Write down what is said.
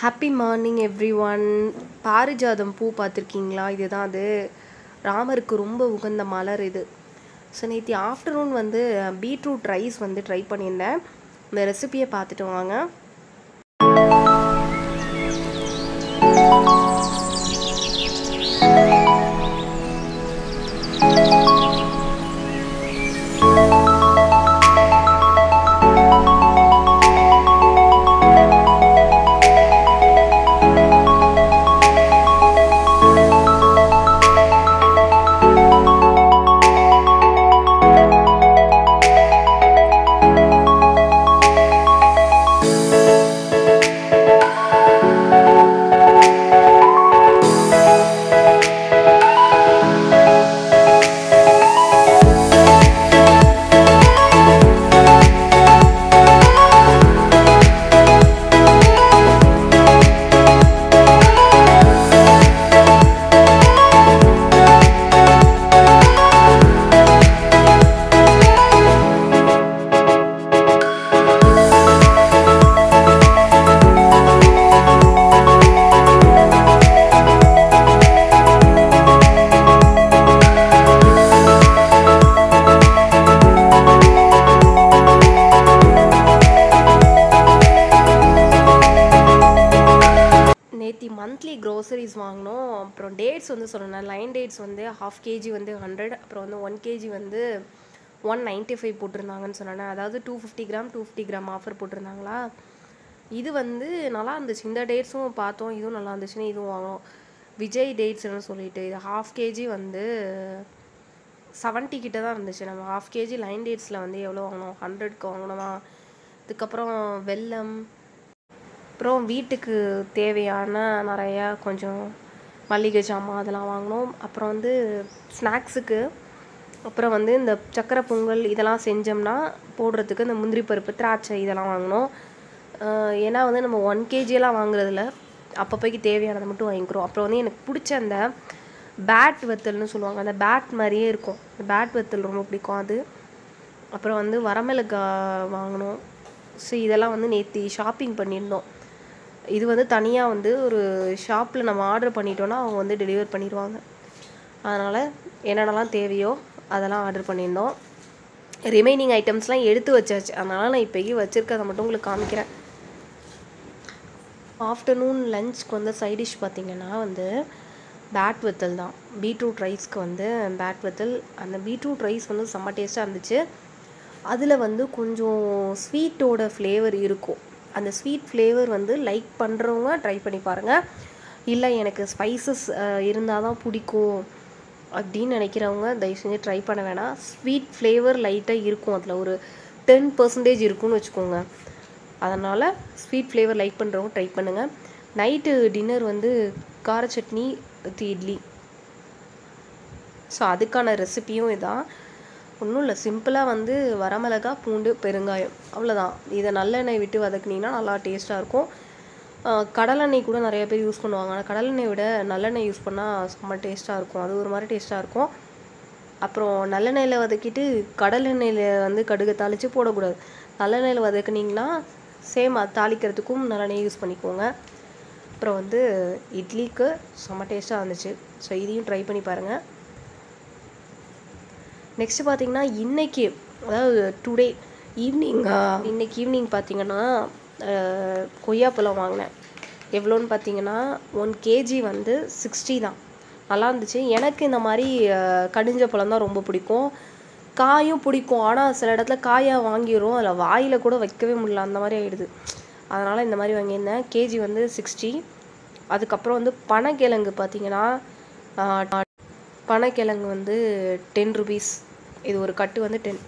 Happy morning everyone. பாரிஜாதம் பூ பார்த்துருக்கீங்களா? இதுதான் அது. ராமருக்கு ரொம்ப உகந்த மலர் இது. ஸோ நேற்று ஆஃப்டர்நூன் வந்து பீட்ரூட் ரைஸ் வந்து ட்ரை பண்ணியிருந்தேன். இந்த ரெசிபியை பார்த்துட்டு வாங்க. நேற்று மந்த்லி க்ரோசரிஸ் வாங்கினோம். அப்புறம் டேட்ஸ் வந்து சொன்னேன். லைன் டேட்ஸ் வந்து 1/2 kg வந்து 100, அப்புறம் வந்து 1 kg வந்து 195 போட்டிருந்தாங்கன்னு சொன்னேன். அதாவது 250 கிராம் 250 கிராம் ஆஃபர் போட்டிருந்தாங்களா. இது வந்து நல்லா இருந்துச்சு. இந்த டேட்ஸும் பார்த்தோம், இதுவும் நல்லா இருந்துச்சுன்னு இதுவும் வாங்கினோம். விஜய் டேட்ஸ்ன்னு சொல்லிட்டு இது 1/2 kg வந்து 70 கிட்ட தான் இருந்துச்சு. நம்ம 1/2 kg லைன் டேட்ஸில் வந்து எவ்வளோ வாங்கினோம்? 100க்கு வாங்கினோமா. அதுக்கப்புறம் வெல்லம், அப்புறம் வீட்டுக்கு தேவையான நிறையா கொஞ்சம் மளிகை ஜாமான் அதெல்லாம் வாங்கினோம். அப்புறம் வந்து ஸ்நாக்ஸுக்கு, அப்புறம் வந்து இந்த சக்கரை பொங்கல் இதெல்லாம் செஞ்சோம்னா போடுறதுக்கு இந்த முந்திரி பருப்பு, திராட்சை இதெல்லாம் வாங்கினோம். ஏன்னா வந்து நம்ம 1 kg எல்லாம் வாங்குறதில்ல, அப்பப்போக்கு தேவையானதை மட்டும் வாங்கிக்கிறோம். அப்புறம் வந்து எனக்கு பிடிச்ச அந்த பேட் வத்தல்னு சொல்லுவாங்க, அந்த பேட் மாதிரியே இருக்கும், அந்த பேட் வத்தல் ரொம்ப பிடிக்கும் அது. அப்புறம் வந்து வரமிளகாய் வாங்கினோம். ஸோ இதெல்லாம் வந்து நேற்று ஷாப்பிங் பண்ணியிருந்தோம். இது வந்து தனியாக வந்து ஒரு ஷாப்பில் நம்ம ஆர்டர் பண்ணிட்டோன்னா அவங்க வந்து டெலிவர் பண்ணிடுவாங்க. அதனால் என்னென்னலாம் தேவையோ அதெல்லாம் ஆர்டர் பண்ணியிருந்தோம். ரிமைனிங் ஐட்டம்ஸ்லாம் எடுத்து வச்சாச்சு. அதனால் நான் இப்போக்கி வச்சுருக்கதை மட்டும் உங்களுக்கு காமிக்கிறேன். ஆஃப்டர்நூன் லஞ்சுக்கு வந்து சைட் டிஷ் பார்த்திங்கன்னா வந்து பேட் வத்தல் தான். பீட்ரூட் ரைஸ்க்கு வந்து பேட் வத்தல். அந்த பீட்ரூட் ரைஸ் வந்து செம்ம டேஸ்ட்டாக இருந்துச்சு. அதில் வந்து கொஞ்சம் ஸ்வீட்டோட ஃப்ளேவர் இருக்கும். அந்த ஸ்வீட் ஃப்ளேவர் வந்து லைக் பண்ணுறவங்க ட்ரை பண்ணி பாருங்கள். இல்லை எனக்கு ஸ்பைசஸ் இருந்தால் தான் பிடிக்கும் அப்படின்னு நினைக்கிறவங்க தயவு செஞ்சு ட்ரை பண்ண வேணாம். ஸ்வீட் ஃப்ளேவர் லைட்டாக இருக்கும், அதில் ஒரு 10% இருக்குன்னு வச்சுக்கோங்க. அதனால் ஸ்வீட் ஃப்ளேவர் லைக் பண்ணுறவங்க ட்ரை பண்ணுங்கள். நைட்டு டின்னர் வந்து கார சட்னி வித் இட்லி. ஸோ அதுக்கான ரெசிப்பியும் இதான். ஒன்றும் இல்லை, சிம்பிளாக வந்து வரமிளகா, பூண்டு, பெருங்காயம், அவ்வளோதான். இதை நல்லெண்ணெய் விட்டு வதக்குனிங்கன்னா நல்லா டேஸ்ட்டாக இருக்கும். கடலெண்ணெய் கூட நிறைய பேர் யூஸ் பண்ணுவாங்க. ஆனால் கடலெண்ணெய் விட நல்லெண்ணெய் யூஸ் பண்ணால் செம்ம டேஸ்ட்டாக இருக்கும். அது ஒரு மாதிரி டேஸ்ட்டாக இருக்கும். அப்புறம் நல்லெண்ணெயில் வதக்கிட்டு கடலெண்ணெயில் வந்து கடுகை தாளித்து போடக்கூடாது. நல்லெண்ணெயில் வதக்குனிங்கன்னா சேம் அது தாளிக்கிறதுக்கும் நல்லெண்ணெய் யூஸ் பண்ணிக்கோங்க. அப்புறம் வந்து இட்லிக்கு செம்ம டேஸ்ட்டாக இருந்துச்சு. ஸோ இதையும் ட்ரை பண்ணி பாருங்கள். நெக்ஸ்ட்டு பார்த்திங்கன்னா இன்றைக்கி, அதாவது டுடே ஈவினிங், இன்றைக்கி ஈவினிங் பார்த்திங்கன்னா கொய்யாப்பழம் வாங்கினேன். எவ்வளோன்னு பார்த்தீங்கன்னா 1 kg வந்து 60 தான். நல்லா இருந்துச்சு. எனக்கு இந்த மாதிரி கடிஞ்ச பழம் தான் ரொம்ப பிடிக்கும். காயும் பிடிக்கும், ஆனால் சில இடத்துல காயாக வாங்கிடும், அதில் வாயில் கூட வைக்கவே முடியல, அந்த மாதிரி ஆகிடுது. அதனால் இந்த மாதிரி வாங்கியிருந்தேன். கேஜி வந்து 60. அதுக்கப்புறம் வந்து பனைக்கிழங்கு பார்த்திங்கன்னா பனைக்கிழங்கு வந்து 10 rupees. இது ஒரு கட்டு வந்து 10.